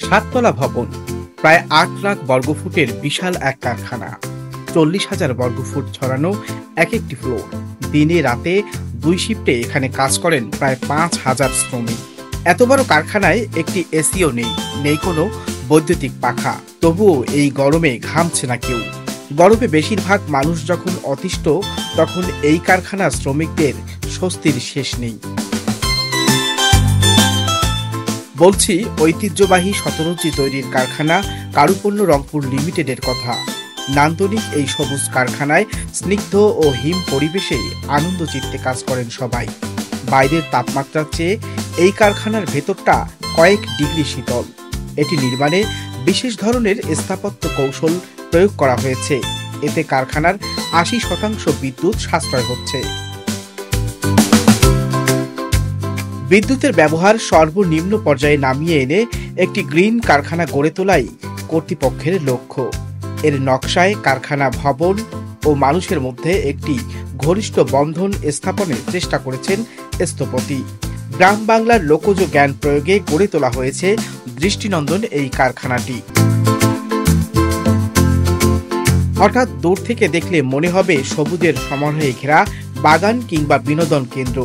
সাততলা ভবন, প্রায় ৮ লাখ বর্গফুটের বিশাল এক কারখানা, ৪০,০০০ বর্গফুট ছড়ানো এক একটি ফ্লোর। দিনে রাতে ২ শিফটে এখানে কাজ করেন প্রায় ৫,০০০ শ্রমিক। এত বড় কারখানায় একটি এসিও নেই, নেই কোনো বৈদ্যুতিক পাখা। তবুও এই গরমে ঘামছে না কেউ। গরমে বেশিরভাগ মানুষ যখন অতিষ্ঠ, তখন এই কারখানার শ্রমিকদের স্বস্তির শেষ নেই। বলছি ঐতিহ্যবাহী শতরঞ্জি তৈরির কারখানা কারুপণ্য রংপুর লিমিটেডের কথা। নান্দনিক এই সবুজ কারখানায় স্নিগ্ধ ও হিম পরিবেশে আনন্দ চিত্তে কাজ করেন সবাই। বাইরের তাপমাত্রার চেয়ে এই কারখানার ভেতরটা কয়েক ডিগ্রি শীতল। এটি নির্মাণে বিশেষ ধরনের স্থাপত্য কৌশল প্রয়োগ করা হয়েছে। এতে কারখানার ৮০% বিদ্যুৎ সাশ্রয় হচ্ছে। বিদ্যুতের ব্যবহার সর্বনিম্ন পর্যায়ে নামিয়ে এনে একটি গ্রিন কারখানা গড়ে তোলাই কর্তৃপক্ষের লক্ষ্য। এর নকশায় কারখানা ভবন ও মানুষের মধ্যে একটি ঘনিষ্ঠ বন্ধন স্থাপনের চেষ্টা করেছেন স্থপতি। গ্রাম বাংলার লোকজ জ্ঞান প্রয়োগে গড়ে তোলা হয়েছে দৃষ্টিনন্দন এই কারখানাটি। হঠাৎ দূর থেকে দেখলে মনে হবে সবুজের সমারোহে ঘেরা বাগান কিংবা বিনোদন কেন্দ্র।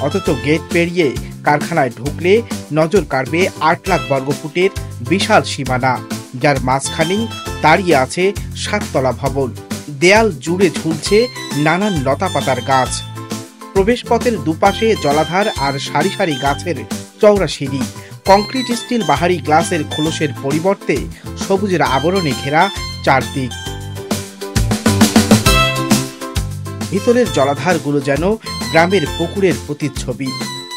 অথচ গেট পেরিয়ে কারখানায় ঢুকলে নজর কাড়বে ৮ লাখ বর্গফুটের বিশাল সীমানা, যার মাঝখানেই দাঁড়িয়ে আছে ৭তলা ভবন। দেয়াল জুড়ে ঝুলছে নানান লতাপাতার গাছ। প্রবেশপথের দুপাশে জলাধার আর সারি সারি গাছের চওড়া সিঁড়ি। কংক্রিট স্টিল বাহারি গ্লাসের খোলসের পরিবর্তে সবুজের আবরণে ঘেরা চারদিক। ভিতরের জলাধারগুলো যেন গ্রামের পুকুরের প্রতিচ্ছবি।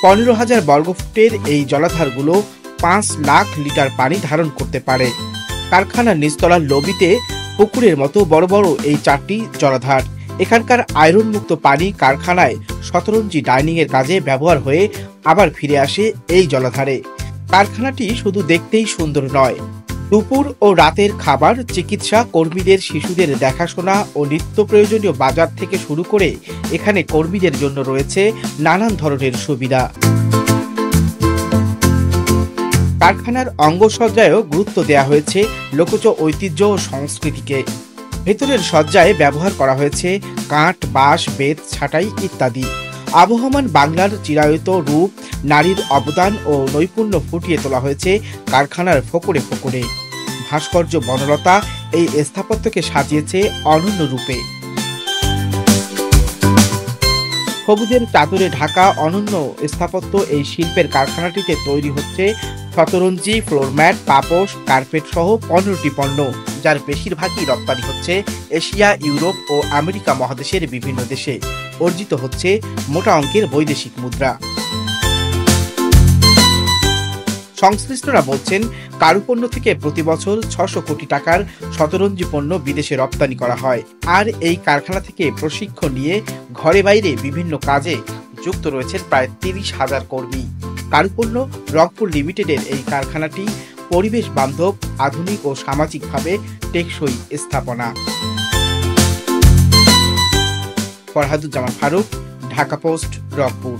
১৫,০০০ বর্গফুটের এই জলাধারগুলো ৫ লাখ লিটার পানি ধারণ করতে পারে। কারখানার নিচতলার লবিতে পুকুরের মতো বড় বড় এই ৪টি জলাধার। এখানকার আয়রন মুক্ত পানি কারখানায় শতরঞ্জি ডাইনিং এর কাজে ব্যবহার হয়ে আবার ফিরে আসে এই জলাধারে। কারখানাটি শুধু দেখতেই সুন্দর নয়, দুপুর ও রাতের খাবার, চিকিৎসা, কর্মীদের শিশুদের দেখাশোনা ও নিত্য প্রয়োজনীয় বাজার থেকে শুরু করে এখানে কর্মীদের জন্য রয়েছে নানান ধরনের সুবিধা। কারখানার অঙ্গসজ্জায়ও গুরুত্ব দেওয়া হয়েছে লোকজ ঐতিহ্য ও সংস্কৃতিকে। ভেতরের সজ্জায় ব্যবহার করা হয়েছে কাঠ, বাঁশ, বেত, ছাঁটাই ইত্যাদি। আবহমান বাংলার চিরায়ত রূপ, নারীর অবদান ও নৈপুণ্য ফুটিয়ে তোলা হয়েছে কারখানার ফোকরে ফোকরে। ভাস্কর্য বনলতা এই স্থাপত্যকে সাজিয়েছে অনন্য রূপে। সবুজের চাদরে ঢাকা অনন্য স্থাপত্য এই শিল্পের কারখানাটিতে তৈরি হচ্ছে শতরঞ্জি, ফ্লোরম্যাট, পাপোশ, কার্পেট সহ ১৫টি পণ্য, যার বেশিরভাগই রপ্তানি হচ্ছে এশিয়া, ইউরোপ ও আমেরিকা মহাদেশের বিভিন্ন দেশে। অর্জিত হচ্ছে মোটা অঙ্কের বৈদেশিক মুদ্রা। সংশ্লিষ্টরা বলছেন, কারুপণ্য থেকে প্রতি বছর ৬০০ কোটি টাকার শতরঞ্জি পণ্য বিদেশে রপ্তানি করা হয়। আর এই কারখানা থেকে প্রশিক্ষণ নিয়ে ঘরে বাইরে বিভিন্ন কাজে যুক্ত রয়েছেন প্রায় ৩০,০০০ কর্মী। কারুপণ্য রংপুর লিমিটেডের এই কারখানাটি পরিবেশ বান্ধব, আধুনিক ও সামাজিকভাবে টেকসই স্থাপনা। ফরহাদুজ্জামান ফারুক, ঢাকা পোস্ট, রংপুর।